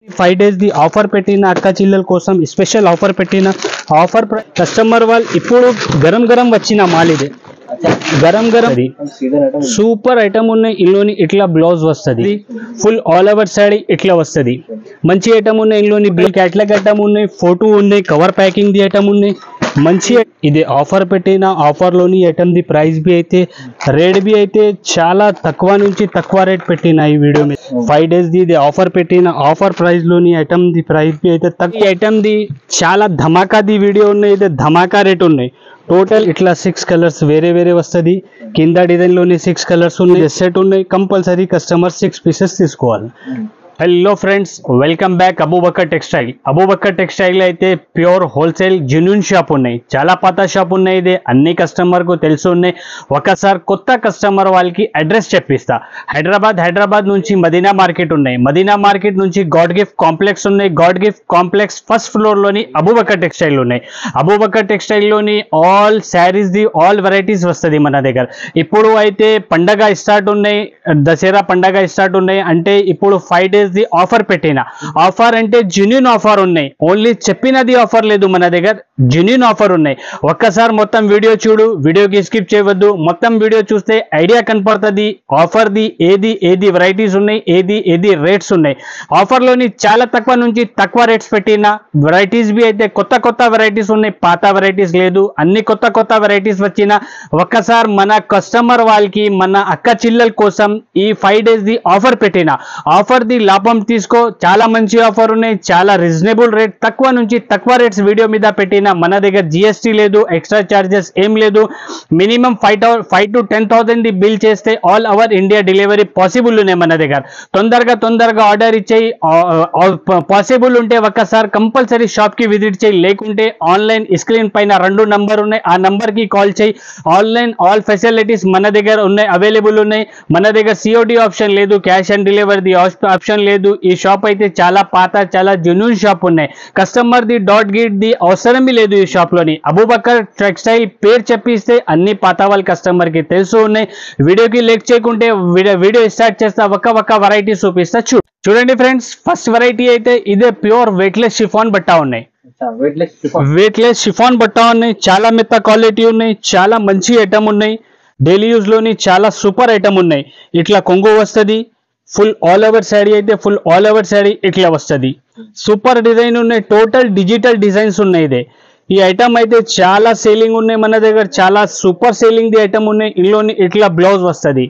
5 days the offer పెట్టిన అక్క చిల్లల కోసం స్పెషల్ ఆఫర్ పెట్టిన ఆఫర్ కస్టమర్ వాళ్ళు ఇప్పుడు గరం గరం వచ్చిన మాల్ ఇది గరం గరం సూపర్ ఐటమ్ ఉన్నాయి ఇందులోని ఇట్లా బ్లౌజ్ వస్తుంది ఫుల్ ఆల్ ఓవర్ సారీ ఇట్లా వస్తుంది మంచి ఐటమ్ ఉన్నాయి ఇందులోని బిల్ క్యాటలాగ్ ఐటమ్ ఉన్నాయి ఫోటో ఉన్నాయి కవర్ ప్యాకింగ్ ది ఐటమ్ ఉన్నాయి మంచి ఇది ఆఫర్ పెట్టిన ఆఫర్ లోని ఐటమ్ ది ప్రైస్ బి అయితే రేట్ బి అయితే చాలా తక్కువ నుంచి తక్కువ రేట్ పెట్టిన ఈ వీడియో మీద 5 days ది ఇది ఆఫర్ పెట్టిన ఆఫర్ ప్రైస్ లోని ఐటమ్ ది ప్రైస్ బి అయితే తక్కువ ఐటమ్ ది చాలా ధమాకా ది వీడియో ఉన్నాయి ఇది ధమాకా రేట్ ఉన్నాయి టోటల్ ఇట్లా 6 కలర్స్ వేరే వేరే వస్తుంది కింద డిజైన్ లోని 6 కలర్స్ ఉన్నాయి సెట్ ఉన్నాయి కంపల్సరీ కస్టమర్ 6 పీసెస్ తీసుకోవాలి hello friends welcome back Abu Bakr textile Abu Bakr textile అయితే ప్యూర్ హోల్సేల్ జెన్యూన్ షాప్ ఉన్నాయి చాలా పాత షాప్ ఉన్నాయి ఇది అన్ని కస్టమర్ కు తెలుసు ఉన్నాయి ఒకసారి కొత్త కస్టమర్ వాళ్ళకి అడ్రస్ చెప్పిస్తా హైదరాబాద్ నుంచి మదీనా మార్కెట్ ఉన్నాయి మదీనా మార్కెట్ నుంచి గాడ్ గిఫ్ట్ కాంప్లెక్స్ ఉన్నాయి God gift complex first floor లోని అబూబకర్ టెక్స్టైల్ ఉన్నాయి అబూబకర్ టెక్స్టైల్ లోని all saris the all varieties వస్తుంది మన దగ్గర ఇప్పుడు అయితే పండగ స్టార్ట్ ఉన్నాయి దసరా పండగ స్టార్ట్ ఉన్నాయి అంటే ఇప్పుడు 5 days ది ఆఫర్ పెట్టిన ఆఫర్ అంటే జెన్యూన్ ఆఫర్ ఉన్నాయి ఓన్లీ చెప్పినది ఆఫర్ లేదు మన దగ్గర జెన్యూన్ ఆఫర్ ఉన్నాయి ఒక్కసారి మొత్తం వీడియో చూడు వీడియోకి స్కిప్ చేయవద్దు మొత్తం వీడియో చూస్తే ఐడియా కనపడుతుంది ఆఫర్ ది ఏది వెరైటీస్ ఉన్నాయి ఏది రేట్స్ ఉన్నాయి ఆఫర్ లోని చాలా తక్కువ నుంచి తక్కువ రేట్స్ పెట్టిన వెరైటీస్ బి అయితే కొత్త వెరైటీస్ ఉన్నాయి పాత వెరైటీస్ లేదు అన్ని కొత్త వెరైటీస్ వచ్చిన ఒక్కసారి మన కస్టమర్ వాళ్ళకి మన అక్క చిల్లల కోసం ఈ 5 days ది ఆఫర్ పెట్టిన ఆఫర్ ది లాభం తీసుకో చాలా మంచి ఆఫర్ ఉన్నాయి చాలా రీజనబుల్ రేట్ తక్కువ నుంచి తక్కువ రేట్స్ వీడియో మీద పెట్టిన మన దగ్గర జిఎస్టీ లేదు ఎక్స్ట్రా చార్జెస్ ఏం లేదు మినిమం 5 to 10,000 ది బిల్ చేస్తే all over India delivery possible ఉన్నాయి మన దగ్గర తొందరగా ఆర్డర్ ఇచ్చేయి పాసిబుల్ ఉంటే ఒక్కసారి కంపల్సరీ షాప్ కి విజిట్ చేయి లేకుంటే ఆన్లైన్ స్క్రీన్ పైన 2 నంబర్ ఉన్నాయి ఆ నంబర్ కి కాల్ చేయి ఆన్లైన్ ఆల్ ఫెసిలిటీస్ మన దగ్గర ఉన్నాయి అవైలబుల్ ఉన్నాయి మన దగ్గర సిఓడి ఆప్షన్ లేదు cash on delivery the option లేదు ఈ షాప్ అయితే చాలా పాత చాలా జెన్యూన్ షాప్ ఉన్నాయి customer the dot Git the అవసరమే లేదు ఈ షాప్ లోని అబూబకర్ టెక్స్టైల్ పేరు చెప్పిస్తే అన్ని పాత వాళ్ళ కస్టమర్ కి తెలుసు ఉన్నాయి వీడియోకి లేక్ చేయకుంటే వీడియో స్టార్ట్ చేస్తా ఒక్క వెరైటీ చూపిస్తా చూడండి ఫ్రెండ్స్ ఫస్ట్ వెరైటీ అయితే ఇదే ప్యూర్ వెయిట్లెస్ షిఫాన్ బట్టా ఉన్నాయి వెయిట్లెస్ షిఫాన్ బట్టా ఉన్నాయి చాలా మెత్త క్వాలిటీ ఉన్నాయి చాలా మంచి ఐటమ్ ఉన్నాయి డైలీ యూజ్ లోని చాలా సూపర్ ఐటమ్ ఉన్నాయి ఇట్లా కొంగు వస్తుంది ఫుల్ ఆల్ ఓవర్ శారీ అయితే ఫుల్ ఆల్ ఓవర్ శారీ ఇట్లా వస్తుంది సూపర్ డిజైన్ ఉన్నాయి టోటల్ డిజిటల్ డిజైన్స్ ఉన్నాయి ఇదే ఈ ఐటమ్ అయితే చాలా సేలింగ్ ఉన్నాయి మన దగ్గర చాలా సూపర్ సేలింగ్ ది ఐటమ్ ఉన్నాయి ఇందులోని ఇట్లా బ్లౌజ్ వస్తుంది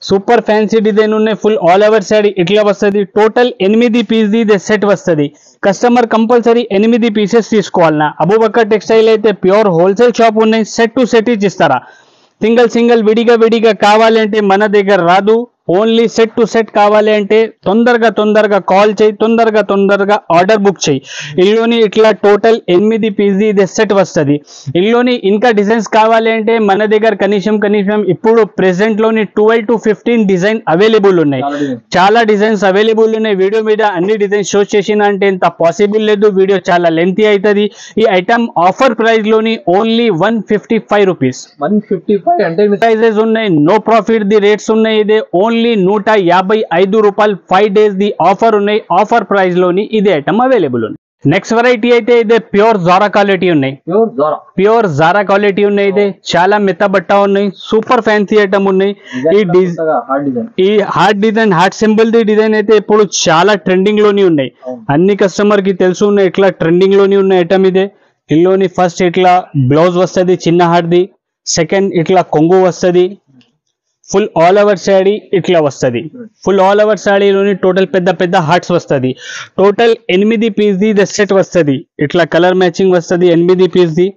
సూపర్ ఫ్యాన్సీ డిజైన్ ఉన్నాయి ఫుల్ ఆల్ ఓవర్ శారీ ఇట్లా వస్తుంది టోటల్ 8 పీస్ ది సెట్ వస్తుంది కస్టమర్ కంపల్సరీ 8 పీసెస్ తీసుకోవాలన్నా అబూబకర్ టెక్స్టైల్ అయితే ప్యూర్ హోల్సేల్ షాప్ ఉన్నాయి సెట్ టు సెట్ ఇచ్చిస్తారా సింగిల్ విడిగా కావాలంటే మన దగ్గర రాదు ఓన్లీ సెట్ టు సెట్ కావాలి అంటే తొందరగా కాల్ చేయి తొందరగా ఆర్డర్ బుక్ చేయి ఇందులోని ఇట్లా టోటల్ 8 పీస్ ఇది సెట్ వస్తుంది ఇందులోని ఇంకా డిజైన్స్ కావాలి అంటే మన దగ్గర కనీసం ఇప్పుడు ప్రెసెంట్ లోని 12 to 15 డిజైన్ అవైలబుల్ ఉన్నాయి చాలా డిజైన్స్ అవైలబుల్ ఉన్నాయి వీడియో మీద అన్ని డిజైన్స్ షో చేసిన అంటే ఇంత పాసిబుల్ లేదు వీడియో చాలా లెంతీ అవుతుంది ఈ ఐటమ్ ఆఫర్ ప్రైస్ లోని ఓన్లీ 155 రూపీస్ 155 అంటే ప్రైజెస్ ఉన్నాయి నో ప్రాఫిట్ ది రేట్స్ ఉన్నాయి ఇది ఓన్లీ 155 రూపాయలు 5 days ది ఆఫర్ ఉన్నాయి ఆఫర్ ప్రైస్ లోని ఇదే ఐటమ్ అవైలబుల్ ఉంది నెక్స్ట్ వెరైటీ అయితే ఇదే ప్యూర్ జారా క్వాలిటీ ఉన్నాయి ప్యూర్ జారా క్వాలిటీ ఉన్నాయి ఇదే చాలా మెత్త బట్ట ఉన్నాయి సూపర్ ఫ్యాన్సీ ఐటమ్ ఉన్నాయి ఈ heart design heart symbol the design అయితే ఇప్పుడు చాలా ట్రెండింగ్ లోని ఉన్నాయి అన్ని కస్టమర్ కి తెలుసు ఉన్నాయి ఇట్లా ట్రెండింగ్ లోని ఉన్న ఐటమ్ ఇదే ఇందులోని ఫస్ట్ ఇట్లా బ్లౌజ్ వస్తుంది చిన్న హార్ట్ ది సెకండ్ ఇట్లా కొంగు వస్తుంది ఫుల్ ఆల్ ఓవర్ శారీ ఇట్లా వస్తుంది ఫుల్ ఆల్ ఓవర్ శారీలోని టోటల్ పెద్ద హార్ట్స్ వస్తుంది టోటల్ 8 పీస్ ది సెట్ వస్తుంది ఇట్లా కలర్ మ్యాచింగ్ వస్తుంది 8 పీస్ ది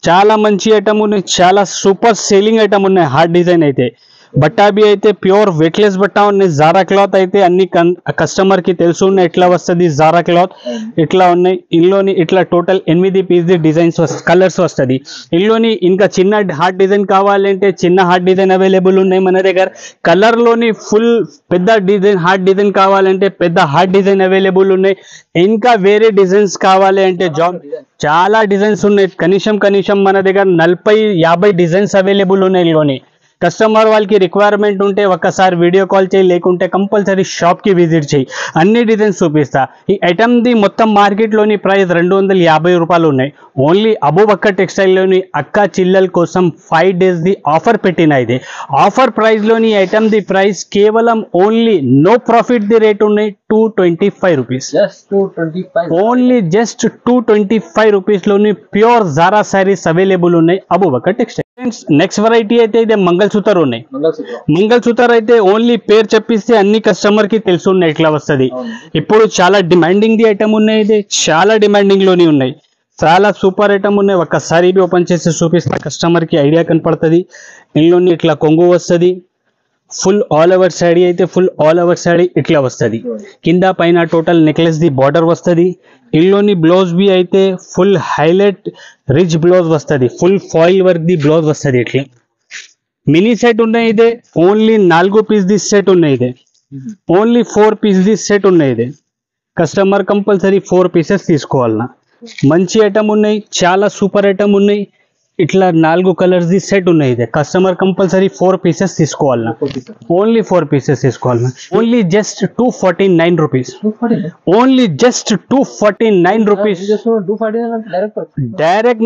చాలా మంచి ఐటమ్ ఉన్నాయి చాలా సూపర్ సేలింగ్ ఐటమ్ ఉన్నాయి హార్ట్ డిజైన్ అయితే బట్టా బి అయితే ప్యూర్ వెయిట్లెస్ బట్టా ఉన్నాయి జారా క్లాత్ అయితే అన్ని కస్టమర్ కి తెలుసు ఉన్నాయి ఎట్లా వస్తుంది జారా క్లాత్ ఇట్లా ఉన్నాయి ఇందులోని ఇట్లా టోటల్ 8 పీస్ ది డిజైన్స్ కలర్స్ వస్తుంది ఇందులోని ఇంకా చిన్న హార్ట్ డిజైన్ కావాలంటే చిన్న హార్ట్ డిజైన్ అవైలబుల్ ఉన్నాయి మన దగ్గర కలర్ లోని ఫుల్ పెద్ద డిజైన్ హార్ట్ డిజైన్ కావాలంటే పెద్ద హార్ట్ డిజైన్ అవైలబుల్ ఉన్నాయి ఇంకా వేరే డిజైన్స్ కావాలి అంటే చాలా డిజైన్స్ ఉన్నాయి కనీసం మన దగ్గర 40-50 డిజైన్స్ అవైలబుల్ ఉన్నాయి ఇందులోని కస్టమర్ వాళ్ళకి రిక్వైర్మెంట్ ఉంటే ఒక్కసారి వీడియో కాల్ చేయి, లేకుంటే కంపల్సరీ షాప్కి విజిట్ చేయి, అన్ని డిజైన్స్ చూపిస్తా. ఈ ఐటమ్ది మొత్తం మార్కెట్లోని ప్రైస్ 250 రూపాయలు ఉన్నాయి. ఓన్లీ అబూబక్కర్ టెక్స్టైల్లోని అక్క చిల్లల కోసం 5 డేస్ది ఆఫర్ పెట్టిన ఇది. ఆఫర్ ప్రైస్లోని ఐటమ్ది ప్రైస్ కేవలం ఓన్లీ నో ప్రాఫిట్ ది రేట్ ఉన్నాయి 225 రూపీస్. ఓన్లీ జస్ట్ 225 రూపీస్లోని ప్యూర్ జారా శారీస్ అవైలబుల్ ఉన్నాయి అబూబక్కర్ టెక్స్టైల్స్. నెక్స్ట్ వెరైటీ అయితే ఇదే మంగళసూత్ర ఉన్నాయి. మంగళసూత్ర అయితే ఓన్లీ పేరు చెప్పిస్తే అన్ని కస్టమర్ కి తెలుసు ఉన్నాయి ఇట్లా వస్తుంది. ఇప్పుడు చాలా డిమాండింగ్ ది ఐటమ్ ఉన్నాయి, ఇది చాలా డిమాండింగ్ లోని ఉన్నాయి, చాలా సూపర్ ఐటమ్ ఉన్నాయి. ఒక్కసారి ఓపెన్ చేసి చూపిస్తే కస్టమర్ కి ఐడియా కనపడుతుంది. ఇందులోని ఇట్లా కొంగు వస్తుంది, ఫుల్ ఆల్ ఓవర్ శాడీ అయితే ఫుల్ ఆల్ ఓవర్ శాడీ ఇట్లా వస్తుంది. కింద పైన టోటల్ నెక్లెస్ ది బార్డర్ వస్తుంది. ఇందులోని బ్లౌజ్ బి అయితే ఫుల్ హైలైట్ రిచ్ బ్లౌజ్ వస్తుంది, full foil work the blouse వస్తుంది. ఇట్లా మినీ సెట్ ఉన్నాయి, ఇదే ఓన్లీ 4 పీస్ ది సెట్ ఉన్నాయి, ఇదే ఓన్లీ 4 పీస్ ది సెట్ ఉన్నాయి. ఇదే కస్టమర్ కంపల్సరీ 4 పీసెస్ తీసుకోవాలన్నా. మంచి ఐటమ్ ఉన్నాయి, చాలా సూపర్ ఐటమ్ ఉన్నాయి. ఇట్లా 4 కలర్స్ ది సెట్ ఉన్నాయి. ఇదే కస్టమర్ కంపల్సరీ 4 పీసెస్ తీసుకోవాలన్నా. ఓన్లీ 4 పీసెస్ తీసుకోవాలన్నా. Only just 249 rupees. Only just 249 rupees. Direct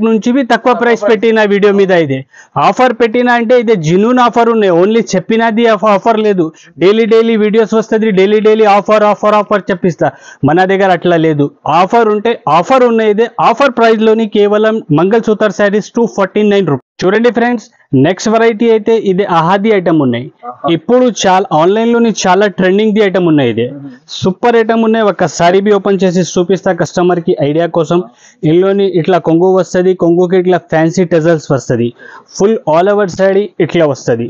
నుంచి తక్కువ ప్రైస్ పెట్టిన వీడియో మీద ఇది ఆఫర్ పెట్టిన అంటే ఇది జెన్యూన్ ఆఫర్ ఉన్నాయి. ఓన్లీ చెప్పినది ఆఫర్ లేదు. డైలీ వీడియోస్ వస్తుంది, డైలీ ఆఫర్ చెప్పిస్తా. మన దగ్గర అట్లా లేదు. ఆఫర్ ఉంటే ఆఫర్ ఉన్నాయి. ఇది ఆఫర్ ప్రైస్ లోని కేవలం మంగళసూత్ర శారీస్ 249 రూపీస్. చూడండి ఫ్రెండ్స్, నెక్స్ట్ వెరైటీ అయితే ఇది ఆహాది ఐటమ్ ఉన్నాయి. ఇప్పుడు చాలా ఆన్లైన్ లోని చాలా ట్రెండింగ్ ది ఐటమ్ ఉన్నాయి. ఇది సూపర్ ఐటమ్ ఉన్నాయి. ఒక్కసారి ఓపెన్ చేసి చూపిస్తా కస్టమర్ కి ఐడియా కోసం. ఇందులోని ఇట్లా కొంగు వస్తుంది, కొంగుకి ఇట్లా ఫ్యాన్సీ టెజల్స్ వస్తుంది, ఫుల్ ఆల్ ఓవర్ శాడీ ఇట్లా వస్తుంది.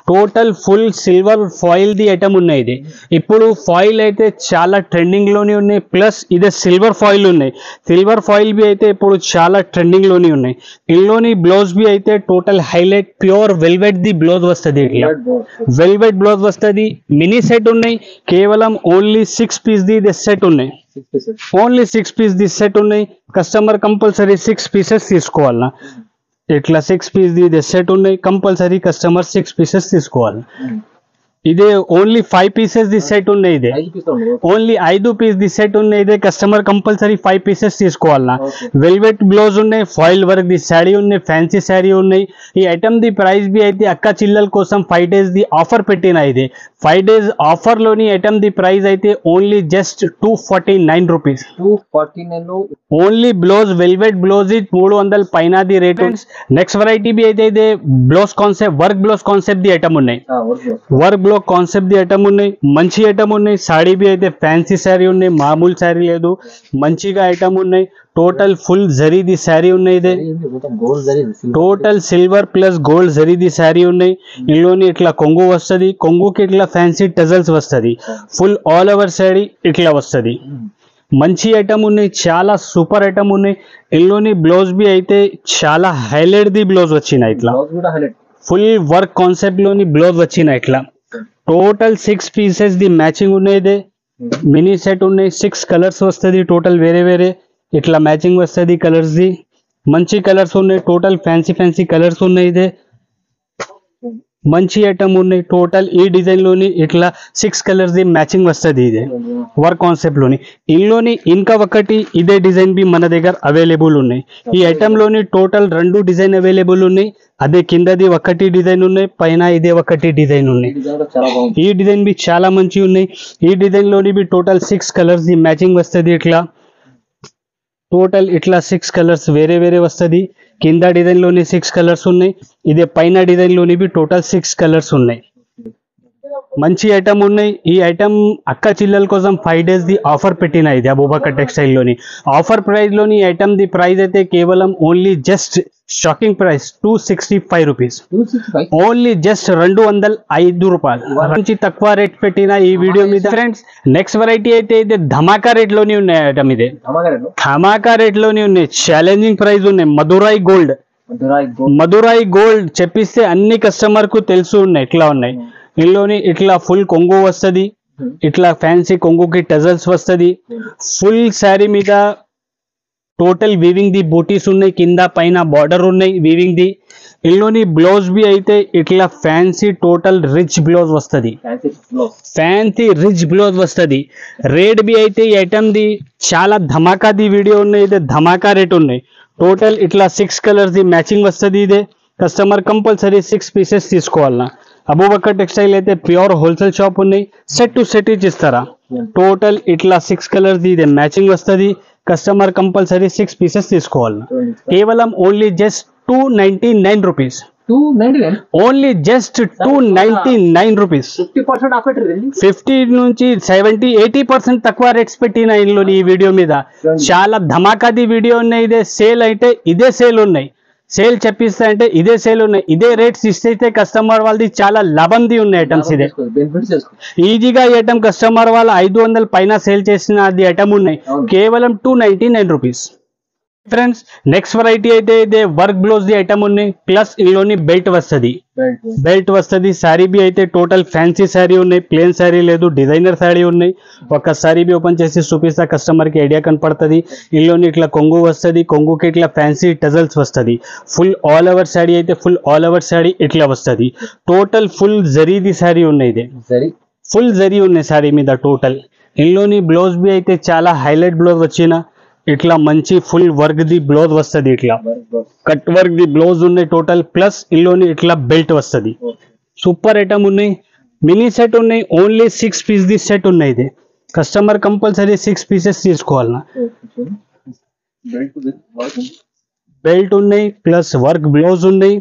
Total full silver foil the item ఉన్నాయి. ఇది ఇప్పుడు ఫాయిల్ అయితే చాలా ట్రెండింగ్ లోనే ఉన్నాయి, ప్లస్ ఇదే సిల్వర్ ఫాయిల్ ఉన్నాయి. సిల్వర్ ఫాయిల్ బి అయితే ఇప్పుడు చాలా ట్రెండింగ్ లోనే ఉన్నాయి. ఇందులోని బ్లౌజ్ బి అయితే total highlight pure velvet the blouse వస్తుంది. ఇట్లా వెల్వెట్ బ్లౌజ్ వస్తుంది. మినీ సెట్ ఉన్నాయి, కేవలం ఓన్లీ 6 పీస్ ది సెట్ ఉన్నాయి. ఓన్లీ 6 పీస్ ది సెట్ ఉన్నాయి. కస్టమర్ కంపల్సరీ 6 పీసెస్ తీసుకోవాలన్నా. ఇట్లా 6 పీస్ ది సెట్ ఉన్నాయి, కంపల్సరీ కస్టమర్ 6 పీసెస్ తీసుకోవాలి. ఇదే ఓన్లీ 5 పీసెస్ ది సెట్ ఉన్నాయి. ఇదే ఓన్లీ 5 పీస్ ది సెట్ ఉన్నాయి. ఇదే కస్టమర్ కంపల్సరీ 5 పీసెస్ తీసుకోవాలన్నా. వెల్వెట్ బ్లౌజ్ ఉన్నాయి, ఫాయిల్ వర్క్ ది శాడీ ఉన్నాయి, ఫ్యాన్సీ శారీ ఉన్నాయి. ఈ ఐటమ్ ది ప్రైస్ బి అయితే అక్క చిల్లల కోసం 5 డేస్ ది ఆఫర్ పెట్టిన. ఇది 5 డేస్ ఆఫర్ లోని ఐటమ్ ది ప్రైస్ అయితే only just 249 rupees. Only blouse velvet blouse 300 పైన ది రేట్. నెక్స్ట్ వెరైటీ బి అయితే ఇదే blouse concept work blouse concept ది ఐటమ్ ఉన్నాయి. వర్క్ బ్లౌజ్ కాన్సెప్ట్ ది ఐటమ్ ఉన్నాయి, మంచి ఐటమ్ ఉన్నాయి. సాడీ బి అయితే ఫ్యాన్సీ శారీ ఉన్నాయి, మామూలు శారీ లేదు, మంచిగా ఐటమ్ ఉన్నాయి. టోటల్ ఫుల్ జరీ ది శారీ ఉన్నాయి. ఇదే total silver plus gold zari ది శారీ ఉన్నాయి. ఇందులోని ఇట్లా కొంగు వస్తుంది, కొంగుకి ఇట్లా ఫ్యాన్సీ టజల్స్ వస్తుంది, ఫుల్ ఆల్ ఓవర్ శారీ ఇట్లా వస్తుంది. మంచి ఐటమ్ ఉన్నాయి, చాలా సూపర్ ఐటమ్ ఉన్నాయి. ఇందులోని బ్లౌజ్ బి అయితే చాలా హైలైట్ ది బ్లౌజ్ వచ్చిన. ఇట్లా ఫుల్ వర్క్ కాన్సెప్ట్ లోని బ్లౌజ్ వచ్చిన. ఇట్లా టోటల్ 6 పీసెస్ ది మ్యాచింగ్ ఉన్నాయి. ఇదే మినీ సెట్ ఉన్నాయి, 6 కలర్స్ వస్తుంది టోటల్ వేరే ఇట్లా మ్యాచింగ్ వస్తుంది కలర్స్ ది. మంచి కలర్స్ ఉన్నాయి, టోటల్ ఫ్యాన్సీ కలర్స్ ఉన్నాయి. ఇదే మంచి ఐటమ్ ఉన్నాయి. టోటల్ ఈ డిజైన్ లోని ఇట్లా 6 కలర్స్ ది మ్యాచింగ్ వస్తుంది. ఇదే వర్క్ కాన్సెప్ట్ లోని. ఇందులోని ఇంకా ఒకటి ఇదే డిజైన్ బి మన దగ్గర అవైలబుల్ ఉన్నాయి. ఈ ఐటమ్ లోని టోటల్ 2 డిజైన్ అవైలబుల్ ఉన్నాయి. అదే కిందది ఒకటి డిజైన్ ఉన్నాయి, పైన ఇదే ఒకటి డిజైన్ ఉన్నాయి. ఈ డిజైన్ బి చాలా మంచి ఉన్నాయి. ఈ డిజైన్ లోని బి టోటల్ 6 కలర్స్ ది మ్యాచింగ్ వస్తుంది. ఇట్లా టోటల్ ఇట్లా 6 కలర్స్ వేరే వస్తుంది. కింద డిజైన్ లోని 6 కలర్స్ ఉన్నాయి. ఇదే పైన డిజైన్ లోని బి టోటల్ 6 కలర్స్ ఉన్నాయి. మంచి ఐటమ్ ఉన్నాయి. ఈ ఐటమ్ అక్క చిల్లల కోసం 5 డేస్ ది ఆఫర్ పెట్టిన. ఇది అబూబక్కర్ టెక్స్టైల్ లోని ఆఫర్ ప్రైస్ లోని ఐటమ్ ది ప్రైస్ అయితే కేవలం only just shocking price 265 rupees. Only just 205 రూపాయలు నుంచి తక్కువ రేట్ పెట్టిన ఈ వీడియో మీద. ఫ్రెండ్స్, నెక్స్ట్ వెరైటీ అయితే ఇది ధమాకా రేట్ లోని ఉన్నాయి. ఐటమ్ ఇదే ధమాకా రేట్ లోని ఉన్నాయి, ఛాలెంజింగ్ ప్రైస్ ఉన్నాయి. మధురై గోల్డ్ చెప్పిస్తే అన్ని కస్టమర్ కు తెలుసు ఉన్నాయి ఇట్లా ఉన్నాయి. ఇందులోని ఇట్లా ఫుల్ కొంగు వస్తుంది, ఇట్లా ఫ్యాన్సీ కొంగుకి టజల్స్ వస్తుంది. ఫుల్ శారీ మీద టోటల్ వీవింగ్ ది బూటీస్ ఉన్నాయి, కింద పైన బార్డర్ ఉన్నాయి వీవింగ్ ది. ఇందులోని బ్లౌజ్ బి అయితే ఇట్లా ఫ్యాన్సీ టోటల్ రిచ్ బ్లౌజ్ వస్తుంది, ఫ్యాన్సీ రిచ్ బ్లౌజ్ వస్తుంది. రేట్ బి అయితే ఈ ఐటమ్ ది చాలా ధమాకాది వీడియో ఉన్నాయి, ఇదే ధమాకా రేట్ ఉన్నాయి. టోటల్ ఇట్లా 6 కలర్స్ ది మ్యాచింగ్ వస్తుంది. ఇదే కస్టమర్ కంపల్సరీ 6 పీసెస్ తీసుకోవాలన్నా. అబూబకర్ టెక్స్టైల్ అయితే ప్యూర్ హోల్సేల్ షాప్ ఉన్నాయి, సెట్ టు సెట్ ఇచ్చిస్తారా. టోటల్ ఇట్లా 6 కలర్స్ ది ఇదే మ్యాచింగ్ వస్తుంది. కస్టమర్ కంపల్సరీ 6 పీసెస్ తీసుకోవాలన్నా. కేవలం only just 299 rupees, only just 299 rupees. 50 నుంచి 70-80% తక్కువ రేట్స్ పెట్టిన ఇందులో ఈ వీడియో మీద. చాలా ధమాకాది వీడియో ఉన్నాయి. ఇదే సేల్ అయితే ఇదే సేల్ ఉన్నాయి, సేల్ చెప్పిస్తా అంటే ఇదే సేల్ ఉన్నాయి. ఇదే రేట్స్ ఇస్తే కస్టమర్ వాళ్ళది చాలా లాభంది ఉన్నాయి ఐటమ్స్. ఇదే ఈజీగా ఈ ఐటమ్ కస్టమర్ వాళ్ళు 500 పైన సేల్ చేసిన అది ఐటమ్ ఉన్నాయి, కేవలం 299 రూపీస్. ఫ్రెండ్స్ నెక్స్ట్ వెరైటీ అయితే ఇదే వర్క్ బ్లౌజ్ ది ఐటమ్ ఉన్నాయి, ప్లస్ ఇందులోని బెల్ట్ వస్తుంది. బెల్ట్ వస్తుంది. శారీ బి అయితే టోటల్ ఫ్యాన్సీ శారీ ఉన్నాయి, ప్లేన్ శారీ లేదు, డిజైనర్ శారీ ఉన్నాయి. ఒక శారీ బి ఓపెన్ చేసి చూపిస్తా, కస్టమర్ కి ఐడియా కనపడుతుంది. ఇందులోని ఇట్లా కొంగు వస్తుంది, కొంగుకి ఇట్లా ఫ్యాన్సీ టజల్స్ వస్తుంది. ఫుల్ ఆల్ ఓవర్ శారీ అయితే ఫుల్ ఆల్ ఓవర్ శారీ ఇట్లా వస్తుంది. టోటల్ ఫుల్ జరీది శారీ ఉన్నాయి, ఇదే ఫుల్ జరీ ఉన్నాయి శారీ మీద టోటల్. ఇందులోని బ్లౌజ్ బి అయితే చాలా హైలైట్ బ్లౌజ్ వచ్చిన ఇట్లా మంచి ఫుల్ వర్క్ ది బ్లౌజ్ వస్తుంది. ఇట్లా కట్ వర్క్ ది బ్లౌజ్ ఉన్నాయి టోటల్, ప్లస్ ఇందులోని ఇట్లా బెల్ట్ వస్తుంది. సూపర్ ఐటమ్ ఉన్నాయి. మినీ సెట్ ఉన్నాయి, ఓన్లీ 6 పీస్ ది సెట్ ఉన్నాయి. ఇది కస్టమర్ కంపల్సరీ 6 పీసెస్ తీసుకోవాలన్నా. బెల్ట్ ఉన్నాయి, ప్లస్ వర్క్ బ్లౌజ్ ఉన్నాయి,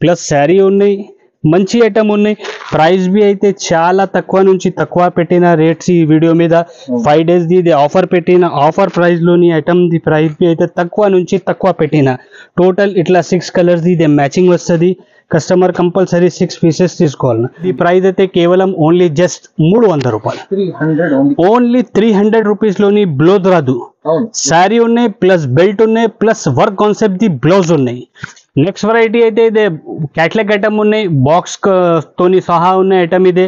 ప్లస్ శారీ ఉన్నాయి. మంచి ఐటమ్ ఉన్నాయి. ప్రైస్ బి అయితే చాలా తక్కువ నుంచి తక్కువ పెట్టిన రేట్స్ ఈ వీడియో మీద. 5 days ది ఇది ఆఫర్ పెట్టిన, ఆఫర్ ప్రైస్ లోని ఐటమ్ ది ప్రైస్ బి అయితే తక్కువ నుంచి తక్కువ పెట్టిన. టోటల్ ఇట్లా 6 కలర్స్ ది ఇది మ్యాచింగ్ వస్తుంది. కస్టమర్ కంపల్సరీ 6 పీసెస్ తీసుకోవాలి. ఈ ప్రైస్ అయితే కేవలం ఓన్లీ జస్ట్ 300 రూపాయలు, ఓన్లీ 300 రూపీస్ లోని బ్లౌజ్ రాదు. శారీ ఉన్నాయి, ప్లస్ బెల్ట్ ఉన్నాయి, plus work concept the blouse ఉన్నాయి. నెక్స్ట్ వెరైటీ అయితే ఇదే క్యాట్లాగ్ ఐటమ్ ఉన్నాయి, బాక్స్ తోని సహా ఉన్నాయి ఐటమ్. ఇదే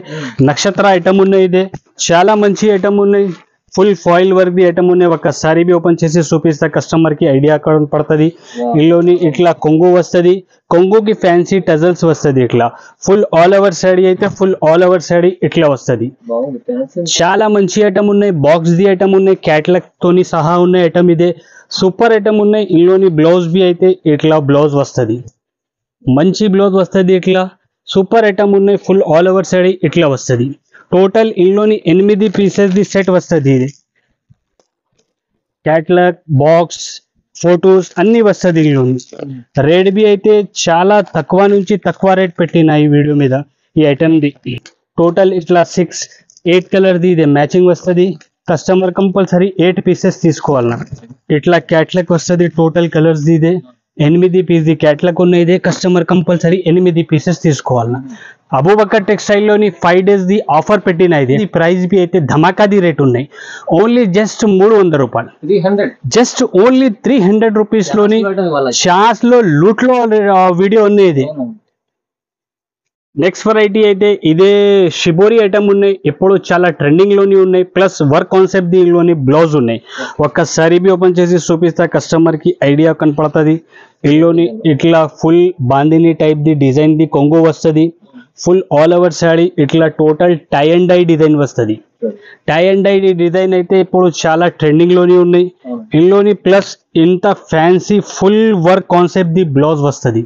నక్షత్ర ఐటమ్ ఉన్నాయి. ఇదే చాలా మంచి ఐటమ్ ఉన్నాయి, full foil work the item ఉన్నాయి. ఒక సారీ బి ఓపెన్ చేసి చూపిస్తా, కస్టమర్ కి ఐడియా పడుతుంది. ఇందులోని ఇట్లా కొంగు వస్తుంది, కొంగుకి ఫ్యాన్సీ టజల్స్ వస్తుంది. ఇట్లా ఫుల్ ఆల్ ఓవర్ సారీ అయితే ఫుల్ ఆల్ ఓవర్ సారీ ఇట్లా వస్తుంది. చాలా మంచి ఐటమ్ ఉన్నాయి. బాక్స్ ది ఐటమ్ ఉన్నాయి, క్యాట్లాగ్ తోని సహా ఉన్నాయి ఐటమ్. ఇదే సూపర్ ఐటమ్ ఉన్నాయి. ఇందులోని బ్లౌజ్ బి అయితే ఇట్లా బ్లౌజ్ వస్తుంది, మంచి బ్లౌజ్ వస్తుంది. ఇట్లా సూపర్ ఐటమ్ ఉన్నాయి. ఫుల్ ఆల్ ఓవర్ సారీ ఇట్లా వస్తుంది. టోటల్ ఇందులోని 8 పీసెస్ ది సెట్ వస్తుంది. ఇది క్యాట్లాగ్, బాక్స్, ఫోటోస్ అన్ని వస్తుంది. ఇందులోని రేట్ బి అయితే చాలా తక్కువ నుంచి తక్కువ రేట్ పెట్టిన ఈ వీడియో మీద ఈ ఐటమ్ ది. టోటల్ ఇట్లా 8 కలర్ ది ఇది మ్యాచింగ్ వస్తుంది. కస్టమర్ కంపల్సరీ 8 పీసెస్ తీసుకోవాలన్నా. ఇట్లా క్యాట్లాగ్ వస్తుంది. టోటల్ కలర్స్ ది ఇదే 8 పీస్ ది క్యాట్లాగ్ ఉన్నాయి. ఇదే కస్టమర్ కంపల్సరీ 8 పీసెస్ తీసుకోవాలన్నా. అబూబకర్ టెక్స్టైల్ లోని 5 days ది ఆఫర్ పెట్టిన. ఇది ప్రైస్ బి అయితే ధమాకాది రేట్ ఉన్నాయి. ఓన్లీ జస్ట్ 300 రూపాయలు, జస్ట్ ఓన్లీ 300 రూపీస్ లోని షాస్ లో లూట్ లో వీడియో ఉంది. ఇది నెక్స్ట్ వెరైటీ అయితే ఇదే షిబోరి ఐటమ్ ఉన్నాయి, ఎప్పుడు చాలా ట్రెండింగ్ లోని ఉన్నాయి. ప్లస్ వర్క్ కాన్సెప్ట్ దీనిలోని బ్లౌజ్ ఉన్నాయి. ఒక్కసారి బి ఓపెన్ చేసి చూపిస్తా, కస్టమర్ కి ఐడియా కనపడుతుంది. ఇందులోని ఇట్లా ఫుల్ బాందిని టైప్ ది డిజైన్ ది కొంగు వస్తుంది. ఫుల్ ఆల్ ఓవర్ సారీ ఇట్లా total tie and dye design వస్తుంది. టై అండ్ డై డిజైన్ అయితే ఇప్పుడు చాలా ట్రెండింగ్ లోని ఉన్నాయి. ఇందులోని ప్లస్ ఇంత fancy full work concept the blouse వస్తుంది.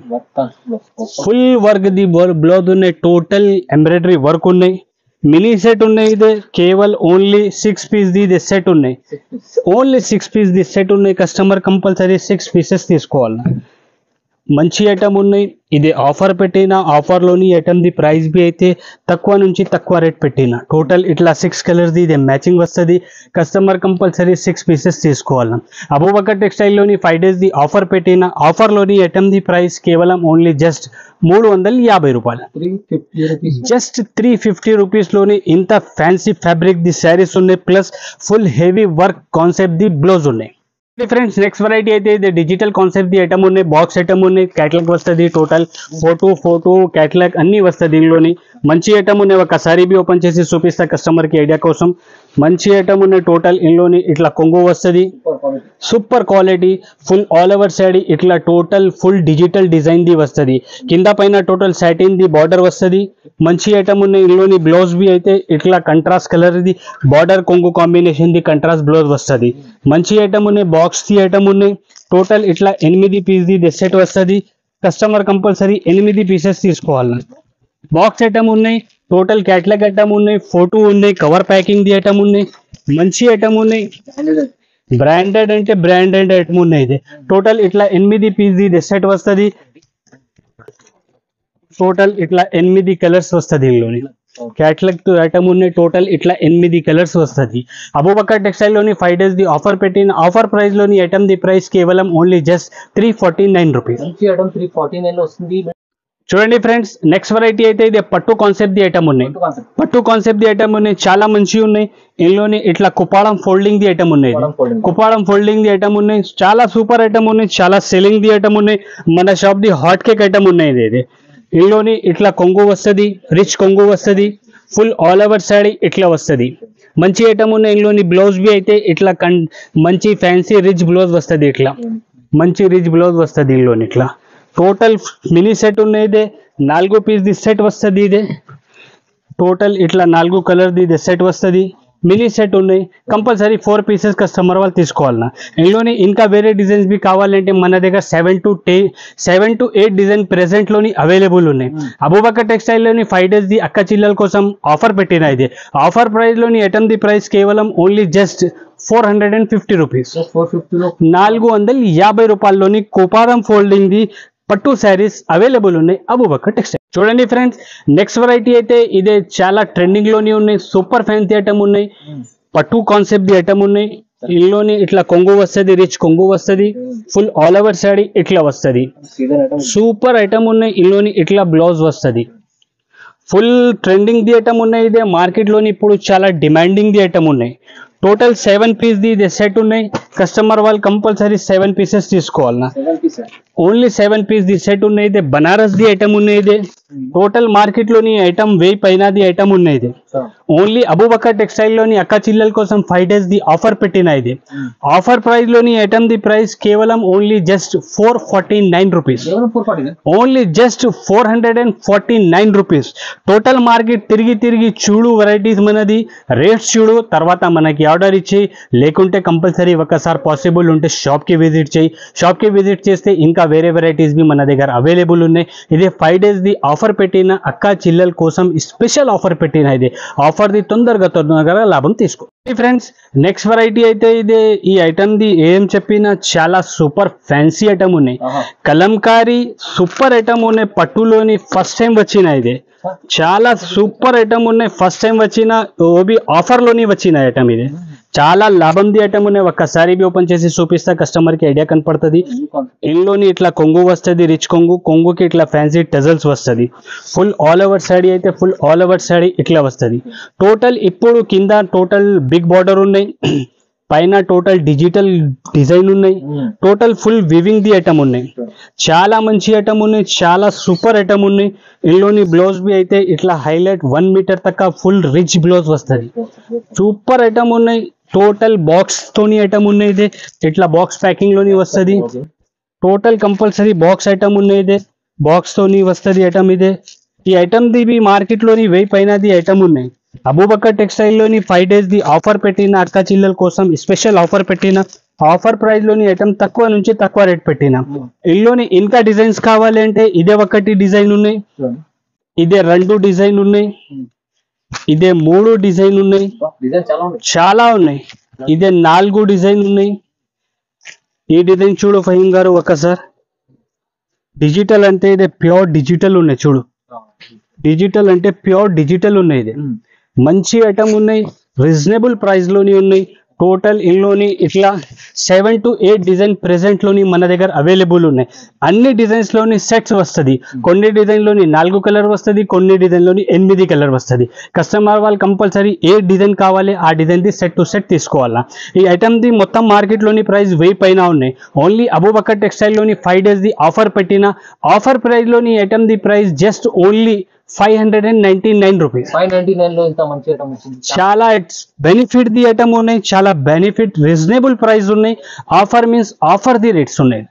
ఫుల్ వర్క్ ది బ్లౌజ్ ఉన్నాయి. టోటల్ ఎంబ్రాయిడరీ వర్క్ ఉన్నాయి. మినీ సెట్ ఉన్నాయి. ఇదే కేవలం ఓన్లీ 6 పీస్ ది ఇది సెట్ ఉన్నాయి. ఓన్లీ 6 పీస్ ది సెట్ ఉన్నాయి. కస్టమర్ కంపల్సరీ 6 పీసెస్ తీసుకోవాలి. మంచి ఐటమ్ ఉన్నాయి. ఇది ఆఫర్ పెట్టిన, ఆఫర్ లోని ఐటమ్ ది ప్రైస్ బి అయితే తక్కువ నుంచి తక్కువ రేట్ పెట్టిన. టోటల్ ఇట్లా 6 కలర్స్ ది ఇది మ్యాచింగ్ వస్తుంది. కస్టమర్ కంపల్సరీ 6 పీసెస్ తీసుకోవాలి. అబూబకర్ టెక్స్టైల్ లోని 5 days ది ఆఫర్ పెట్టిన, ఆఫర్ లోని ఐటమ్ ది ప్రైస్ కేవలం ఓన్లీ జస్ట్ 350 రూపాయలు, జస్ట్ 350 రూపీస్ లోని ఇంత ఫ్యాన్సీ ఫ్యాబ్రిక్ ది శారీస్ ఉన్నాయి. Plus full heavy work concept the blouse ఉన్నాయి. ఫ్రెండ్స్ నెక్స్ట్ వెరైటీ అయితే ఇది డిజిటల్ కాన్సెప్ట్ ది ఐటమ్ ఉన్నాయి. బాక్స్ ఐటమ్ ఉన్నాయి. క్యాటలాగ్ వస్తుంది. టోటల్ ఫోటో క్యాటలాగ్ అన్ని వస్తుంది. దీనిలోని మంచి ఐటమ్ ఉన్నాయి. ఒకసారి బి ఓపెన్ చేసి చూపిస్తా, కస్టమర్ కి ఐడియా కోసం. మంచి ఐటమ్ ఉన్నాయి. టోటల్ ఇందులోని ఇట్లా కొంగు వస్తుంది, super quality, full all over side ఇట్లా టోటల్ ఫుల్ డిజిటల్ డిజైన్ ది వస్తుంది. కింద పైన టోటల్ సాటిన్ ది బార్డర్ వస్తుంది. మంచి ఐటమ్ ఉన్నాయి. ఇందులోని బ్లౌజ్ బి అయితే ఇట్లా కంట్రాస్ట్ కలర్ ది బార్డర్ కొంగు కాంబినేషన్ ది కంట్రాస్ట్ బ్లౌజ్ వస్తుంది. మంచి ఐటమ్ ఉన్నాయి. బాక్స్ ది ఐటమ్ ఉన్నాయి. టోటల్ ఇట్లా 8 పీస్ ది సెట్ వస్తుంది. కస్టమర్ కంపల్సరీ 8 పీసెస్ తీసుకోవాలి. బాక్స్ ఐటమ్ ఉన్నాయి. టోటల్ క్యాట్లాగ్ ఐటమ్ ఉన్నాయి. ఫోటో ఉన్నాయి. కవర్ ప్యాకింగ్ ది ఐటమ్ ఉన్నాయి. మంచి ఐటమ్ ఉన్నాయి. బ్రాండెడ్ అంటే బ్రాండెడ్ ఐటమ్ ఉన్నాయి. ఇది టోటల్ ఇట్లా 8 పీస్ ది సెట్ వస్తుంది. టోటల్ ఇట్లా 8 కలర్స్ వస్తుంది. ఇందులోని క్యాట్లాగ్ ఐటమ్ ఉన్నాయి. టోటల్ ఇట్లా 8 కలర్స్ వస్తుంది. అబూబకర్ టెక్స్టైల్ లోని 5 days ది ఆఫర్ పెట్టిన ఆఫర్ ప్రైస్ లోని ఐటమ్ ది ప్రైస్ కేవలం ఓన్లీ జస్ట్ 349 రూపీస్. మంచి ఐటమ్ 349 లో వస్తుంది. చూడండి ఫ్రెండ్స్, నెక్స్ట్ వెరైటీ అయితే ఇది పట్టు కాన్సెప్ట్ ది ఐటమ్ ఉన్నాయి. పట్టు కాన్సెప్ట్ ది ఐటమ్ ఉన్నాయి. చాలా మంచిగా ఉన్నాయి. ఇందులోని ఇట్లా కుప్పాడం ఫోల్డింగ్ ది ఐటమ్ ఉన్నాయి. కుప్పాడం ఫోల్డింగ్ ది ఐటమ్ ఉన్నాయి. చాలా సూపర్ ఐటమ్ ఉన్నాయి. చాలా సెల్లింగ్ ది ఐటమ్ ఉన్నాయి. మన shop the hot cake item ఉన్నాయి. ఇది ఇందులోని ఇట్లా కొంగు వస్తుంది. రిచ్ కొంగు వస్తుంది. ఫుల్ ఆల్ ఓవర్ సైడ్ ఇట్లా వస్తుంది. మంచి ఐటమ్ ఉన్నాయి. ఇందులోని బ్లౌజ్ బి అయితే ఇట్లా మంచి ఫ్యాన్సీ రిచ్ బ్లౌజ్ వస్తుంది. ఇట్లా మంచి రిచ్ బ్లౌజ్ వస్తుంది. ఇందులోని ఇట్లా టోటల్ మినీ సెట్ ఉన్నాయి. ఇదే 4 పీస్ ది సెట్ వస్తుంది. ఇదే టోటల్ ఇట్లా 4 కలర్ ది సెట్ వస్తుంది. మినీ సెట్ ఉన్నాయి. కంపల్సరీ 4 పీసెస్ కస్టమర్ వాళ్ళు తీసుకోవాలన్నా. ఇందులోని ఇంకా వేరే డిజైన్స్ బి కావాలంటే మన దగ్గర 7 to 8 డిజైన్ ప్రెసెంట్ లోని అవైలబుల్ ఉన్నాయి. అబూబకర్ టెక్స్టైల్ లోని 5 days ది అక్క చిల్లల కోసం ఆఫర్ పెట్టిన. ఇది ఆఫర్ ప్రైస్ లోని ఐటమ్ ది ప్రైస్ కేవలం ఓన్లీ జస్ట్ 450 రూపీస్. 450 రూపాయల్లోని కుపారం ఫోల్డింగ్ ది పట్టు శారీస్ అవైలబుల్ ఉన్నాయి అబూబకర్ టెక్స్టైల్. చూడండి ఫ్రెండ్స్, నెక్స్ట్ వెరైటీ అయితే ఇదే చాలా ట్రెండింగ్ లోనే ఉన్నాయి. సూపర్ ఫ్యాన్సీ ఐటమ్ ఉన్నాయి. పట్టు కాన్సెప్ట్ ది ఐటమ్ ఉన్నాయి. ఇందులోని ఇట్లా కొంగు వస్తుంది. రిచ్ కొంగు వస్తుంది. ఫుల్ ఆల్ ఓవర్ సైడ్ ఇట్లా వస్తుంది. సూపర్ ఐటమ్ ఉన్నాయి. ఇందులోని ఇట్లా బ్లౌజ్ వస్తుంది. ఫుల్ ట్రెండింగ్ ది ఐటమ్ ఉన్నాయి. ఇదే మార్కెట్ లోని ఇప్పుడు చాలా డిమాండింగ్ ది ఐటమ్ ఉన్నాయి. టోటల్ 7 పీస్ ది సెట్ ఉన్నాయి. కస్టమర్ వాళ్ళు కంపల్సరీ 7 పీసెస్ తీసుకోవాలన్నా. ఓన్లీ 7 పీస్ ది సెట్ ఉన్నాయి. ఇదే బనారస్ ది ఐటమ్ ఉన్నాయి. ఇదే టోటల్ మార్కెట్ లోని ఐటమ్ 1000 పైన ది ఐటమ్ ఉన్నాయి. ఇది ఓన్లీ అబూబకర్ టెక్స్టైల్ లోని అక్క చిల్లల కోసం 5 days ది ఆఫర్ పెట్టిన. ఇది ఆఫర్ ప్రైస్ లోని ఐటమ్ ది ప్రైస్ కేవలం only just 449 rupees. Only just 449 rupees. Total market తిరిగి చూడు వెరైటీస్ మనది రేట్స్ చూడు, తర్వాత మనకి ఆర్డర్ ఇచ్చి, లేకుంటే కంపల్సరీ ఒకసారి పాసిబుల్ ఉంటే షాప్కి విజిట్ చేయి. షాప్కి విజిట్ చేస్తే ఇంకా వేరే వెరైటీస్ బి మన దగ్గర అవైలబుల్ ఉన్నాయి. ఇదే 5 days ది ఆఫర్ పెట్టిన అక్క చిల్లల కోసం స్పెషల్ ఆఫర్ పెట్టిన. ఇది ఆఫర్ ది తొందరగా లాభం తీసుకో. ఫ్రెండ్స్, నెక్స్ట్ వెరైటీ అయితే ఇదే ఈ ఐటమ్ ది ఏం చెప్పినా చాలా సూపర్ ఫ్యాన్సీ ఐటమ్ ఉన్నాయి. కలంకారీ సూపర్ ఐటమ్ ఉన్నాయి. పట్టులోని ఫస్ట్ టైం వచ్చిన. ఇది చాలా సూపర్ ఐటమ్ ఉన్నాయి. ఫస్ట్ టైం వచ్చిన ఓబీ ఆఫర్ లోని వచ్చిన ఐటమ్. ఇది చాలా లాభం ది ఐటమ్ ఉన్నాయి. ఒక్కసారి బి ఓపెన్ చేసి చూపిస్తా కస్టమర్ కి ఐడియా కనపడుతుంది. ఇందులోని ఇట్లా కొంగు వస్తుంది. రిచ్ కొంగుకి ఇట్లా ఫ్యాన్సీ టజల్స్ వస్తుంది. ఫుల్ ఆల్ ఓవర్ సైడ్ అయితే ఫుల్ ఆల్ ఓవర్ సైడ్ ఇట్లా వస్తుంది. టోటల్ ఇప్పుడు కింద టోటల్ బిగ్ బార్డర్ ఉన్నాయి. పైన టోటల్ డిజిటల్ డిజైన్ ఉన్నాయి. Total full weaving the item ఉన్నాయి. చాలా మంచి ఐటమ్ ఉన్నాయి. చాలా సూపర్ ఐటమ్ ఉన్నాయి. ఇందులోని బ్లౌజ్ బి అయితే ఇట్లా హైలైట్ 1 మీటర్ తక్క ఫుల్ రిచ్ బ్లౌజ్ వస్తుంది. సూపర్ ఐటమ్ ఉన్నాయి. టోటల్ బాక్స్ తోని ఐటమ్ ఉన్నాయి. ఇదే ఇట్లా బాక్స్ ప్యాకింగ్ లోని వస్తుంది. టోటల్ కంపల్సరీ బాక్స్ ఐటమ్ ఉన్నాయి. ఇదే బాక్స్ తోని వస్తుంది ఐటమ్. ఇదే ఈ ఐటమ్ ది మార్కెట్ లోని 1000 పైన ది ఐటమ్ ఉన్నాయి. అబూబకర్ టెక్స్టైల్ లోని 5 days ది ఆఫర్ పెట్టిన అక్క చిల్లల కోసం స్పెషల్ ఆఫర్ పెట్టిన. ఆఫర్ ప్రైస్ లోని ఐటమ్ తక్కువ నుంచి తక్కువ రేట్ పెట్టిన. ఇందులోని ఇంకా డిజైన్స్ కావాలంటే ఇదే ఒకటి డిజైన్ ఉన్నాయి. ఇదే 2 డిజైన్ ఉన్నాయి. ఇదే 3 డిజైన్ ఉన్నాయి. చాలా ఉన్నాయి. ఇదే 4 డిజైన్ ఉన్నాయి. ఈ డిజైన్ చూడు ఫహీం గారు ఒకసారి. డిజిటల్ అంటే ఇదే ప్యూర్ డిజిటల్ ఉన్నాయి. చూడు, డిజిటల్ అంటే ప్యూర్ డిజిటల్ ఉన్నాయి. ఇది మంచి ఐటమ్ ఉన్నాయి. రీజనబుల్ ప్రైస్ లోని ఉన్నాయి. టోటల్ ఇందులోని ఇట్లా 7 to 8 డిజైన్ ప్రెసెంట్ లోని మన దగ్గర అవైలబుల్ ఉన్నాయి. అన్ని డిజైన్స్ లోని సెట్స్ వస్తుంది. కొన్ని డిజైన్ లోని 4 కలర్ వస్తుంది. కొన్ని డిజైన్ లోని 8 కలర్ వస్తుంది. కస్టమర్ వాళ్ళు కంపల్సరీ ఏ డిజైన్ కావాలి ఆ design the set to set తీసుకోవాలా. ఈ ఐటమ్ ది మొత్తం మార్కెట్ లోని ప్రైస్ 1000 పైన ఉన్నాయి. ఓన్లీ అబూబకర్ టెక్స్టైల్ లోని 5 days ది ఆఫర్ పెట్టిన. ఆఫర్ ప్రైస్ లోని ఐటమ్ ది ప్రైస్ జస్ట్ ఓన్లీ 599 రూపీస్. 599 లో ఇంత మంచి ఐటమ్ వచ్చింది. చాలా బెనిఫిట్ ది ఐటమ్ ఉన్నాయి, చాలా బెనిఫిట్ రీజనబుల్ ప్రైస్ ఉన్నాయి. Offer means offer the rates ఉన్నాయి.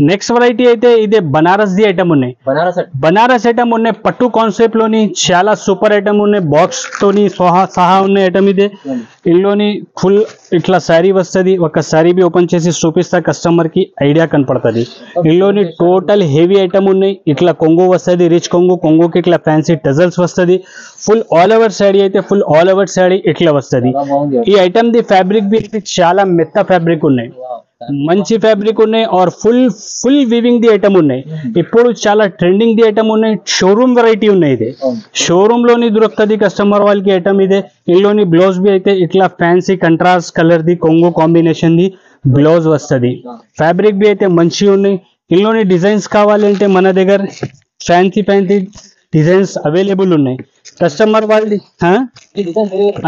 నెక్స్ట్ వెరైటీ అయితే ఇదే బనారస్ ది ఐటమ్ ఉన్నాయి. బనారస్ ఐటమ్ ఉన్నాయి, పట్టు కాన్సెప్ట్ లోని చాలా సూపర్ ఐటమ్ ఉన్నాయి. బాక్స్ తోని సహా ఉన్న ఐటమ్ ఇదే. ఇందులోని ఫుల్ ఇట్లా శారీ వస్తుంది. ఒక శారీ బి ఓపెన్ చేసి చూపిస్తా కస్టమర్ కి ఐడియా కనపడుతుంది. ఇందులోని టోటల్ హెవీ ఐటమ్ ఉన్నాయి. ఇట్లా కొంగు వస్తుంది, రిచ్ కొంగు. కొంగుకి ఇట్లా ఫ్యాన్సీ టజల్స్ వస్తుంది. ఫుల్ ఆల్ ఓవర్ శారీ అయితే ఫుల్ ఆల్ ఓవర్ శారీ ఇట్లా వస్తుంది. ఈ ఐటమ్ ది ఫ్యాబ్రిక్ బి చాలా మెత్త ఫ్యాబ్రిక్ ఉన్నాయి, మంచి ఫ్యాబ్రిక్ ఉన్నాయి. और ఫుల్ వీవింగ్ ది ఐటమ్ ఉన్నాయి. ఇప్పుడు చాలా ట్రెండింగ్ ది ఐటమ్ ఉన్నాయి. షోరూమ్ వెరైటీ ఉన్నాయి. ఇది షోరూమ్ లోని దొరుకుతుంది కస్టమర్ వాళ్ళకి ఐటమ్ ఇదే. ఇందులోని బ్లౌజ్ బి అయితే ఇట్లా ఫ్యాన్సీ కంట్రాస్ట్ కలర్ ది కొంగు కాంబినేషన్ ది బ్లౌజ్ వస్తుంది. ఫ్యాబ్రిక్ బి అయితే మంచి ఉన్నాయి. ఇందులోని డిజైన్స్ కావాలంటే మన దగ్గర ఫ్యాన్సీ డిజైన్స్ అవైలబుల్ ఉన్నాయి. కస్టమర్ వాళ్ళు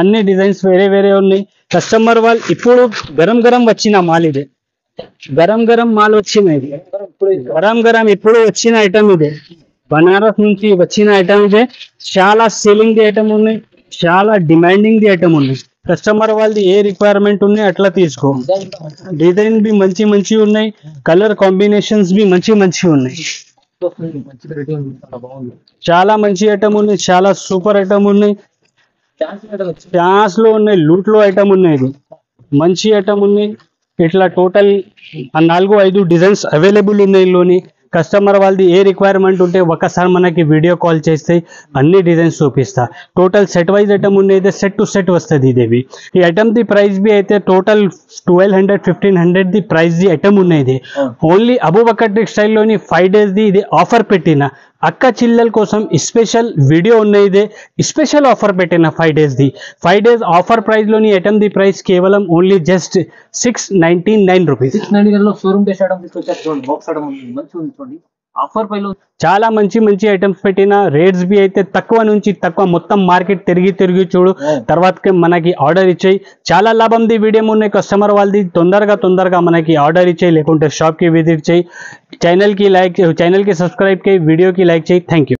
అన్ని డిజైన్స్ వేరే వేరే ఉన్నాయి. కస్టమర్ వాళ్ళు ఇప్పుడు గరం వచ్చిన మాల్ ఇది. గరం మాల్ వచ్చినాయి. గరం ఇప్పుడు వచ్చిన ఐటమ్ ఇదే. బనారస్ నుంచి వచ్చిన ఐటమ్ ఇదే. చాలా సేలింగ్ ది ఐటమ్ ఉన్నాయి, చాలా డిమాండింగ్ ది ఐటమ్ ఉన్నాయి. కస్టమర్ వాళ్ళది ఏ రిక్వైర్మెంట్ ఉన్నాయి అట్లా తీసుకో. డిజైన్ బి మంచి ఉన్నాయి. కలర్ కాంబినేషన్స్ బి మంచి ఉన్నాయి. చాలా మంచి ఐటమ్ ఉన్నాయి, చాలా సూపర్ ఐటమ్ ఉన్నాయి. ఛాన్స్ లో ఉన్నాయి, లూట్ లో ఐటమ్ ఉన్నాయి. ఇది మంచి ఐటమ్ ఉన్నాయి. ఇట్లా టోటల్ 4-5 డిజైన్స్ అవైలబుల్ ఉన్నాయి. ఇందులోని కస్టమర్ వాళ్ళది ఏ రిక్వైర్మెంట్ ఉంటే ఒకసారి మనకి వీడియో కాల్ చేస్తే అన్ని డిజైన్స్ చూపిస్తా. టోటల్ సెట్ వైజ్ ఐటమ్ ఉన్నాయి. సెట్ టు సెట్ వస్తుంది ఇదేవి. ఈ ఐటమ్ ది ప్రైస్ బి అయితే total 1200-1500 the price the item ఉన్నాయి. ఓన్లీ అబూబకర్ టెక్స్టైల్ లోని 5 days ది ఇది ఆఫర్ పెట్టిన అక్క చిల్లల కోసం స్పెషల్ వీడియో ఉన్నాయి. ఇదే స్పెషల్ ఆఫర్ పెట్టిన 5 days the. 5 days offer price లోని ఐటమ్ ది ప్రైస్ కేవలం ఓన్లీ జస్ట్ 699 రూపీస్. 699 లో షోరూమ్ టెస్ట్ ఐటమ్ తీసుకొచ్చారు. బాక్స్ ఐటమ్ మంచి ఉంది. ఆఫర్ పైలో చాలా మంచి ఐటమ్స్ పెట్టిన. రేట్స్ బి అయితే తక్కువ నుంచి తక్కువ. మొత్తం మార్కెట్ తిరిగి చూడు, తర్వాత మనకి ఆర్డర్ ఇచ్చేయి. చాలా లాభం ది వీడియో ఉన్నాయి. కస్టమర్ వాళ్ళది తొందరగా మనకి ఆర్డర్ ఇచ్చేయి, లేకుంటే షాప్ కి విజిట్ చేయి. ఛానల్ కి సబ్స్క్రైబ్ చేయి, వీడియో కి లైక్ చేయి. Thank you.